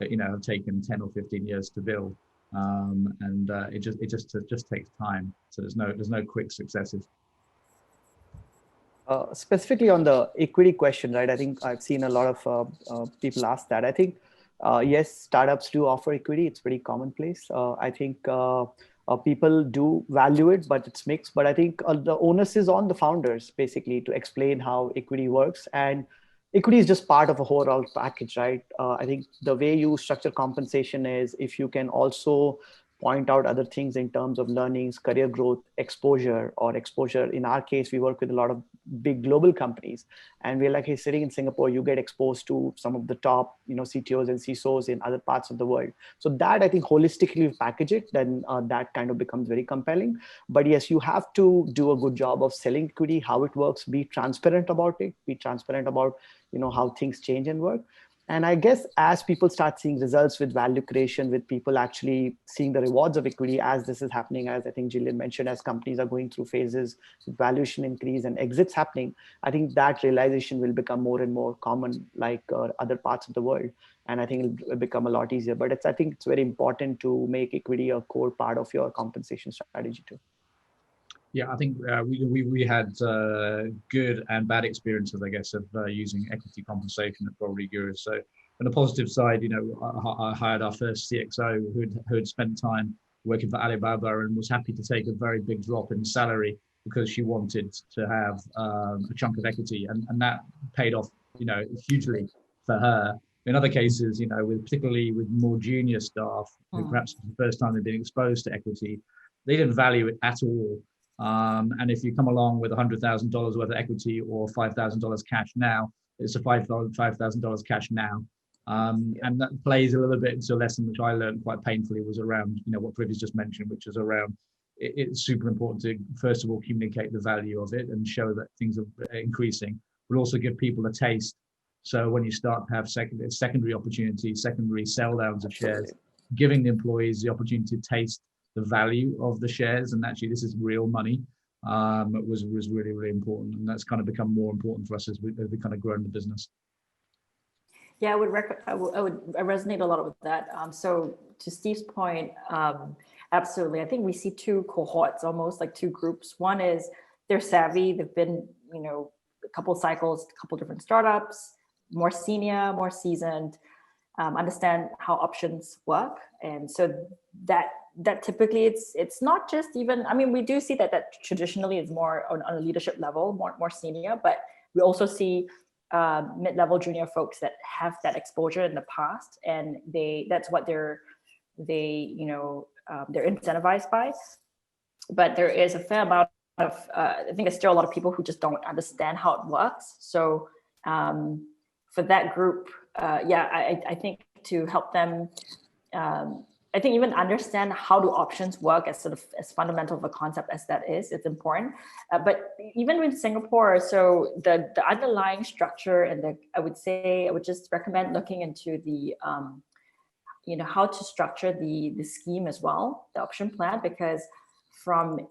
have taken 10 or 15 years to build, and it just takes time. So there's no quick successes. Specifically on the equity question, right? I think I've seen a lot of people ask that. I think, yes, startups do offer equity. It's pretty commonplace. I think people do value it, but it's mixed. But I think the onus is on the founders, basically, to explain how equity works. And equity is just part of a whole package, right? I think the way you structure compensation is if you can also point out other things in terms of learnings, career growth, exposure. In our case, we work with a lot of big global companies, and we're like, hey, sitting in Singapore, you get exposed to some of the top, CTOs and CISOs in other parts of the world. So that, I think, holistically we package it, then that kind of becomes very compelling. But yes, you have to do a good job of selling equity, how it works, be transparent about it, be transparent about, how things change and work. And I guess as people start seeing results with value creation, with people actually seeing the rewards of equity, as this is happening, as I think Gillian mentioned, as companies are going through phases, valuation increase and exits happening, I think that realization will become more and more common, like other parts of the world. And I think it'll become a lot easier. But I think it's very important to make equity a core part of your compensation strategy too. Yeah, I think we had good and bad experiences, I guess, of using equity compensation at PropertyGuru. So on the positive side, I hired our first CXO who had spent time working for Alibaba and was happy to take a very big drop in salary because she wanted to have a chunk of equity, and that paid off, hugely for her. In other cases, particularly with more junior staff, who perhaps for the first time they've been exposed to equity, they didn't value it at all. And if you come along with $100,000 worth of equity or $5,000 cash now, it's a $5,000 cash now. And that plays a little bit into a lesson which I learned quite painfully, was around, what Prithvi's just mentioned, which is around it's super important to, first of all, communicate the value of it and show that things are increasing, but also give people a taste. So when you start to have secondary opportunities, secondary sell downs of shares, giving the employees the opportunity to taste the value of the shares, and actually this is real money, was really, really important. And that's kind of become more important for us as we kind of grow in the business. Yeah, I would resonate a lot with that. So to Steve's point, absolutely. I think we see two cohorts, almost like two groups. One is they're savvy. They've been, a couple cycles, a couple different startups, more senior, more seasoned, understand how options work. And so that typically it's not just even, we do see that traditionally is more on a leadership level, more senior, but we also see mid-level junior folks that have that exposure in the past, and that's what they're incentivized by. But there is a fair amount of I think there's still a lot of people who just don't understand how it works. So for that group, I think to help them, I think even understand how do options work as as fundamental of a concept as that is, it's important. But even in Singapore, so the underlying structure and I would just recommend looking into the, how to structure the scheme as well, the option plan, because from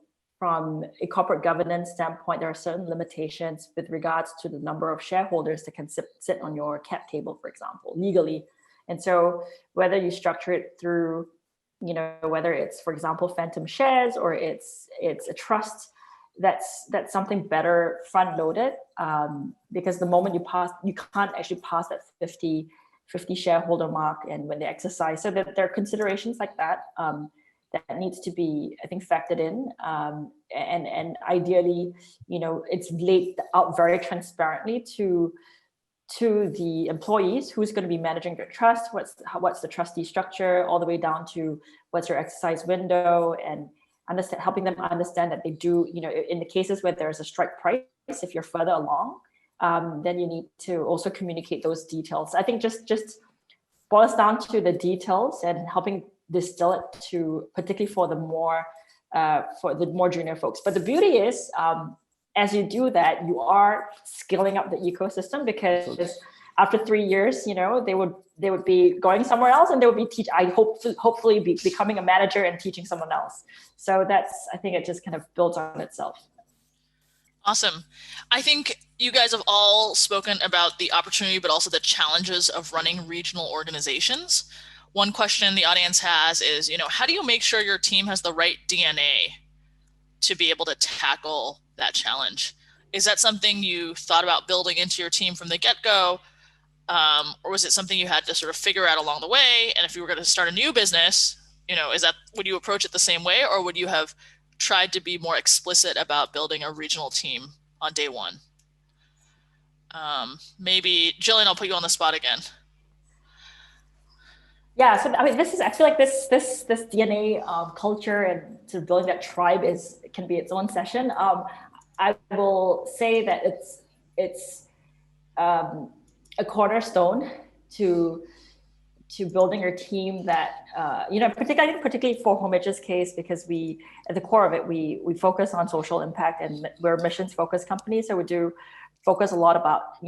a corporate governance standpoint, there are certain limitations with regards to the number of shareholders that can sit on your cap table, for example, legally. And so whether you structure it through, whether it's, for example, phantom shares or it's a trust, that's something better front loaded, because the moment you can't actually pass that 50 shareholder mark, and when they exercise, so that there are considerations like that that needs to be, I think, factored in, and ideally, it's laid out very transparently to the employees who's going to be managing their trust, what's the trustee structure, all the way down to what's your exercise window, and helping them understand that they do, in the cases where there's a strike price, if you're further along, then you need to also communicate those details. I think just boils down to the details and helping distill it to, particularly for the more junior folks. But the beauty is, as you do that, you are scaling up the ecosystem, because after 3 years, they would be going somewhere else, and they would be hopefully be becoming a manager and teaching someone else. So I think it just kind of builds on itself. Awesome. I think you guys have all spoken about the opportunity, but also the challenges of running regional organizations. One question the audience has is, how do you make sure your team has the right DNA to be able to tackle that challenge? Is that something you thought about building into your team from the get-go? Or was it something you had to sort of figure out along the way? And if you were going to start a new business, would you approach it the same way, or would you have tried to be more explicit about building a regional team on day one? Maybe Gillian, I'll put you on the spot again. Yeah, so I feel like this DNA culture and sort of building that tribe can be its own session. I will say that it's a cornerstone to building your team that particularly for Homage's case, because we, at the core of it, we focus on social impact, and we're a missions focused company, so we do focus a lot about,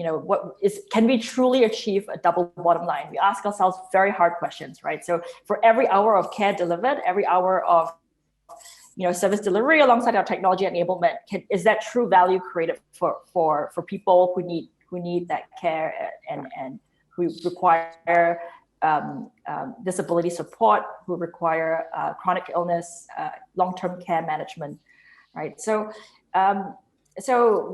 can we truly achieve a double bottom line? We ask ourselves very hard questions, right? So for every hour of care delivered, every hour of, service delivery alongside our technology enablement, is that true value created for people who need that care and who require disability support, who require chronic illness, long-term care management, right? So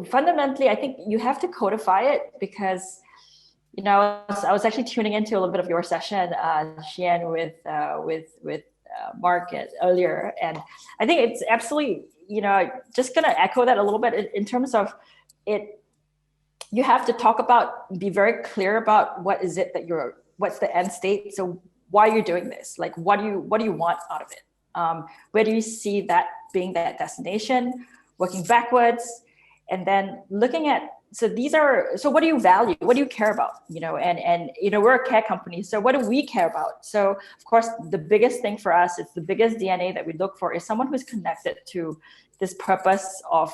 fundamentally, I think you have to codify it, because, I was actually tuning into a little bit of your session, Shiyan, with market earlier, and I think it's absolutely, just going to echo that a little bit in terms of it. You have to be very clear about what is it that what's the end state. So why are you doing this? Like, what do you want out of it? Where do you see that being that destination? Working backwards, and then looking at, so what do you value? What do you care about? And we're a care company. So what do we care about? So of course, the biggest thing for us, it's the biggest DNA that we look for, is someone who's connected to this purpose of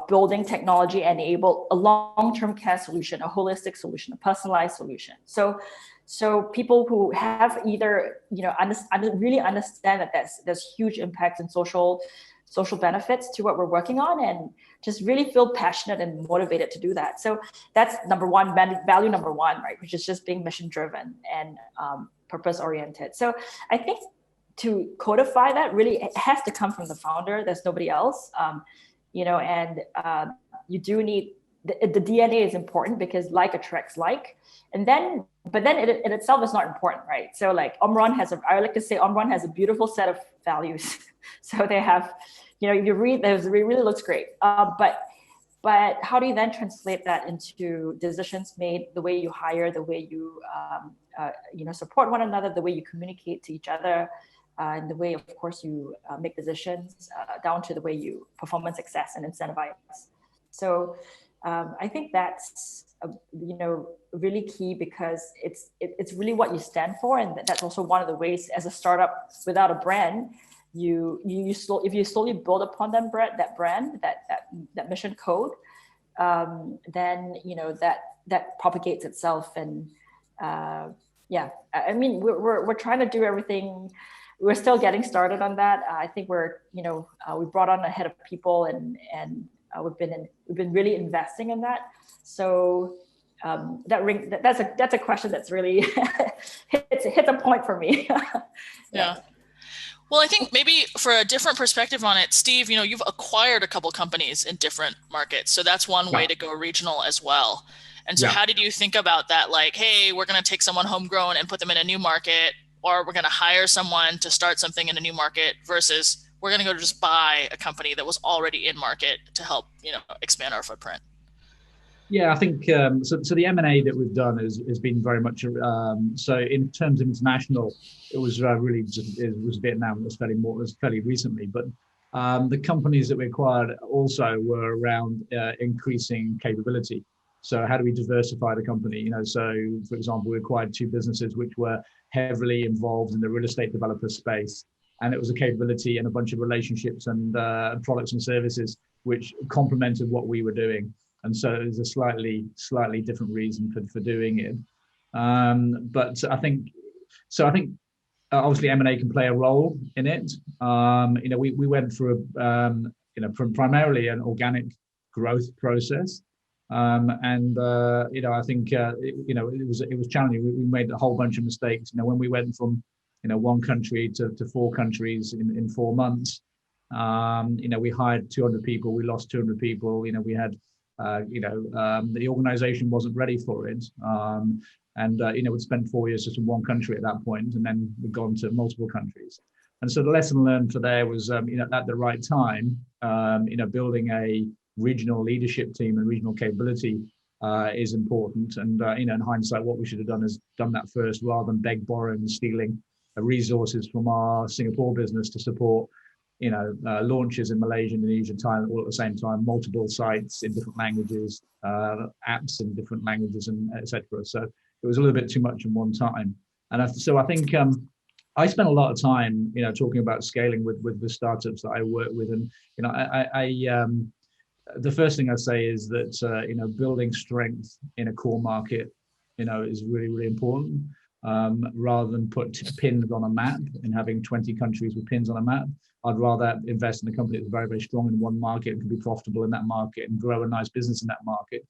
building technology and enable a long-term care solution, a holistic solution, a personalized solution. So people who have either, really understand that there's huge impacts and social benefits to what we're working on, and just really feel passionate and motivated to do that. So that's number one, value number one, right? Which is just being mission driven and purpose oriented. So I think to codify that, really, it has to come from the founder. There's nobody else. You do need the DNA is important, because like attracts like, but then it in itself is not important, right? So like I like to say Omron has a beautiful set of values. So they have, you read, it really looks great. But how do you then translate that into decisions made, the way you hire, the way you support one another, the way you communicate to each other, and the way, of course, you make decisions, down to the way you performance success and incentivize. So I think that's really key, because it's really what you stand for, and that's also one of the ways, as a startup without a brand, if you slowly build upon that mission code, then that propagates itself. And I mean, we're trying to do everything. We're still getting started on that. I think we brought on a head of people, and we've been really investing in that. So that's a question that's really hits a point for me. Yeah. Well, I think maybe for a different perspective on it, Steve, you've acquired a couple companies in different markets. So that's one way to go regional as well. And so how did you think about that? Like, hey, we're going to take someone homegrown and put them in a new market, or we're going to hire someone to start something in a new market, versus we're going to go just buy a company that was already in market to help, expand our footprint. Yeah, I think so the M&A that we've done has been very much so in terms of international, it was really it was Vietnam. It was fairly recently, but the companies that we acquired also were around increasing capability. So how do we diversify the company? So for example, we acquired two businesses which were heavily involved in the real estate developer space, and it was a capability and a bunch of relationships and products and services which complemented what we were doing. And so there's a slightly different reason for doing it. But I think obviously M&A can play a role in it. We went through from primarily an organic growth process. I think it was challenging. We made a whole bunch of mistakes. When we went from one country to 4 countries in 4 months, we hired 200 people, we lost 200 people. We had the organization wasn't ready for it. We'd spent 4 years just in one country at that point, and then we'd gone to multiple countries. And so the lesson learned for there was, at the right time, building a regional leadership team and regional capability is important. And, in hindsight, what we should have done is done that first, rather than beg, borrow, and stealing resources from our Singapore business to support launches in Malaysia, Indonesia, Thailand, all at the same time, multiple sites in different languages, apps in different languages, and etc. So it was a little bit too much in one time. And so I think I spent a lot of time, talking about scaling with the startups that I work with. And, the first thing I say is that, building strength in a core market, is really, really important. Rather than put pins on a map and having 20 countries with pins on a map, I'd rather invest in a company that's very, very strong in one market and can be profitable in that market and grow a nice business in that market.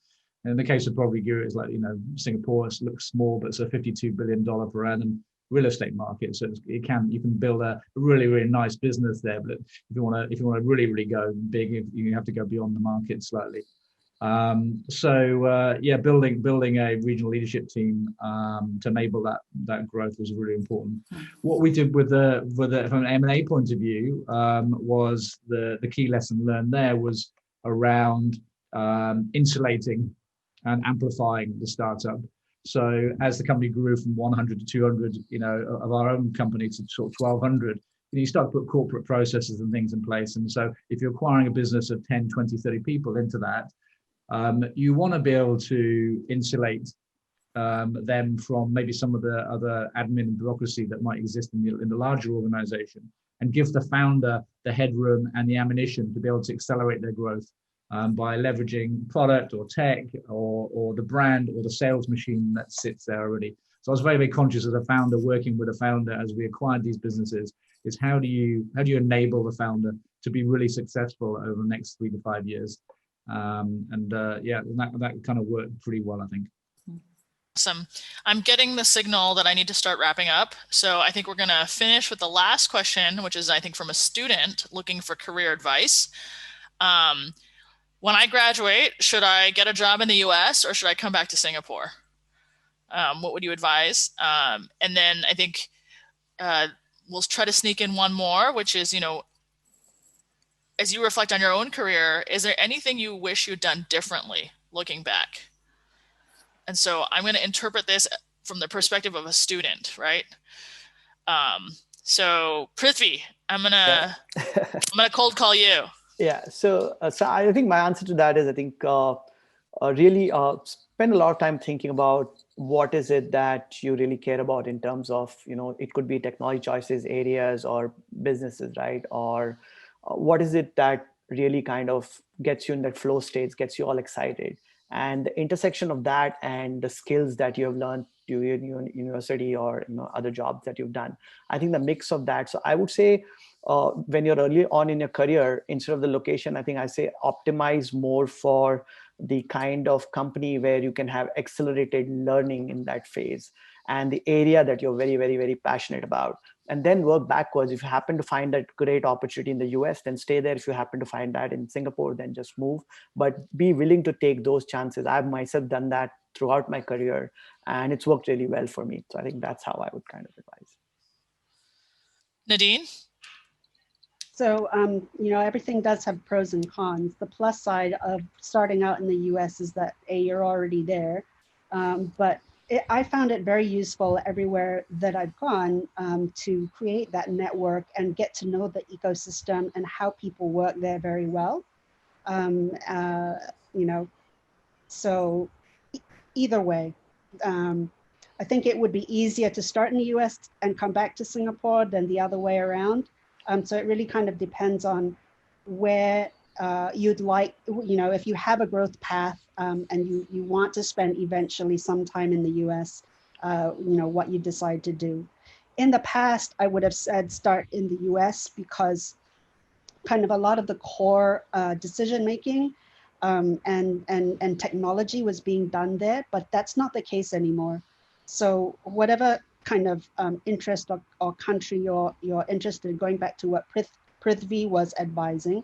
And in the case of PropertyGuru, it's like, Singapore looks small, but it's a $52 billion per annum real estate market. So you can build a really, really nice business there. But if you want to really, really go big, you have to go beyond the market slightly. Building a regional leadership team to enable that growth was really important. What we did from an M&A point of view was the key lesson learned there was around insulating and amplifying the startup. So as the company grew from 100 to 200, of our own company to sort of 1,200, you start to put corporate processes and things in place. And so if you're acquiring a business of 10, 20, 30 people into that, you want to be able to insulate them from maybe some of the other admin and bureaucracy that might exist in the larger organization, and give the founder the headroom and the ammunition to be able to accelerate their growth by leveraging product or tech or the brand or the sales machine that sits there already. So I was very, very conscious as a founder, working with a founder as we acquired these businesses, is how do you enable the founder to be really successful over the next 3 to 5 years? That kind of worked pretty well, I think. Awesome. I'm getting the signal that I need to start wrapping up. So I think we're going to finish with the last question, which is, I think, from a student looking for career advice. When I graduate, should I get a job in the US or should I come back to Singapore? What would you advise? And then I think we'll try to sneak in one more, which is, as you reflect on your own career, is there anything you wish you'd done differently looking back? And so I'm going to interpret this from the perspective of a student, right? So Prithvi, I'm gonna cold call you. Yeah. So I think my answer to that is, I think really spend a lot of time thinking about what is it that you really care about in terms of, it could be technology choices, areas, or businesses, right? Or what is it that really kind of gets you in that flow state, gets you all excited? And the intersection of that and the skills that you have learned during your university or other jobs that you've done, I think the mix of that. So I would say when you're early on in your career, instead of the location, I think I say optimize more for the kind of company where you can have accelerated learning in that phase and the area that you're very, very, very passionate about. And then work backwards. If you happen to find that great opportunity in the US, then stay there. If you happen to find that in Singapore, then just move. But be willing to take those chances. I've myself done that throughout my career, and it's worked really well for me. So I think that's how I would kind of advise. Nadine? So, everything does have pros and cons. The plus side of starting out in the US is that you're already there. But I found it very useful everywhere that I've gone to create that network and get to know the ecosystem and how people work there very well. So either way, I think it would be easier to start in the US and come back to Singapore than the other way around. So it really kind of depends on where you'd like, if you have a growth path and you want to spend eventually some time in the US, what you decide to do. In the past, I would have said start in the US because kind of a lot of the core decision-making and technology was being done there, but that's not the case anymore. So whatever kind of interest or country you're interested in, going back to what Prithvi was advising,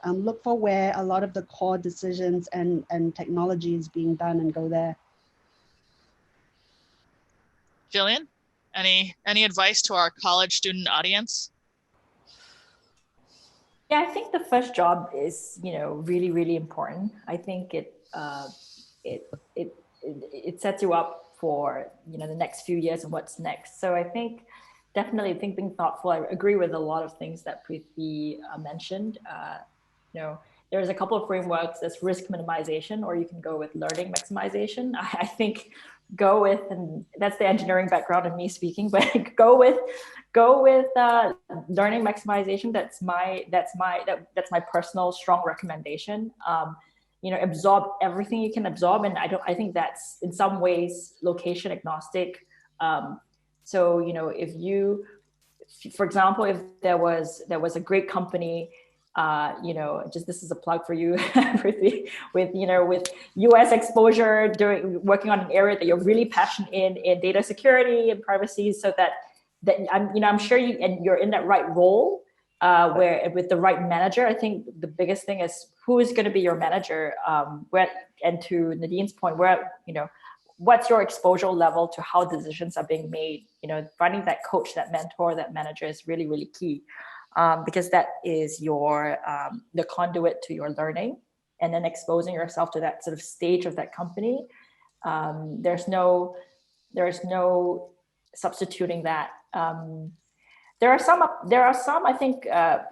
look for where a lot of the core decisions and technology is being done and go there. Gillian, any advice to our college student audience? Yeah, I think the first job is, really, really important. I think it sets you up for, the next few years and what's next. So I think definitely being thoughtful. I agree with a lot of things that Prithvi mentioned. There's a couple of frameworks. There's risk minimization, or you can go with learning maximization. I think go with, and that's the engineering background in me speaking, but go with learning maximization. That's my personal strong recommendation. Absorb everything you can absorb, and I think that's in some ways location agnostic. So for example, if there was a great company, just this is a plug for you, with US exposure, working on an area that you're really passionate in data security and privacy, so that I'm sure you're in that right role. where with the right manager, I think the biggest thing is who is going to be your manager. And to Nadine's point, what's your exposure level to how decisions are being made? Finding that coach, that mentor, that manager is really, really key, because that is the conduit to your learning, and then exposing yourself to that sort of stage of that company. There's no substituting that. There are some, I think,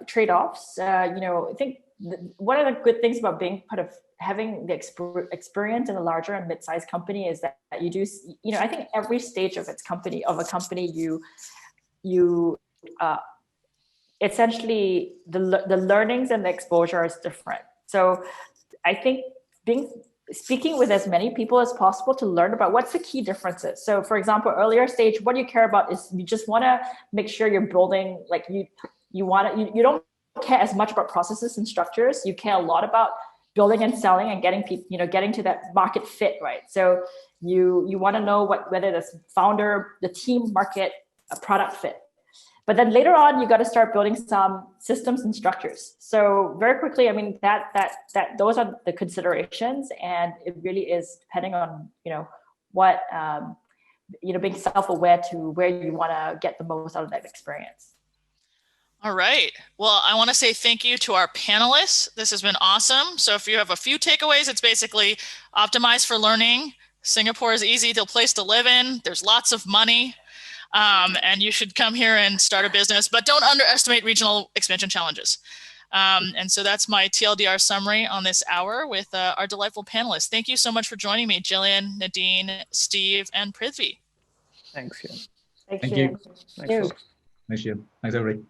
trade-offs. I think one of the good things about being part of having the experience in a larger and mid-sized company is that you do, I think every stage of a company, you essentially the learnings and the exposure is different. So I think speaking with as many people as possible to learn about what's the key differences. So for example, earlier stage, what you care about is you just want to make sure you're building, like you don't care as much about processes and structures. You care a lot about building and selling and getting people, getting to that market fit, right? So you want to know whether this founder, the team, market, a product fit. But then later on, you got to start building some systems and structures. So very quickly, I mean, that those are the considerations, and it really is depending on what being self-aware to where you want to get the most out of that experience. All right. Well, I want to say thank you to our panelists. This has been awesome. So if you have a few takeaways, it's basically optimize for learning. Singapore is easy to place to live in. There's lots of money. And you should come here and start a business, but don't underestimate regional expansion challenges. And so that's my TLDR summary on this hour with our delightful panelists. Thank you so much for joining me, Gillian, Nadine, Steve, and Prithvi. Thanks, Shiyan. Thank you. Thanks, folks. Thanks, Shiyan. Thanks, everybody.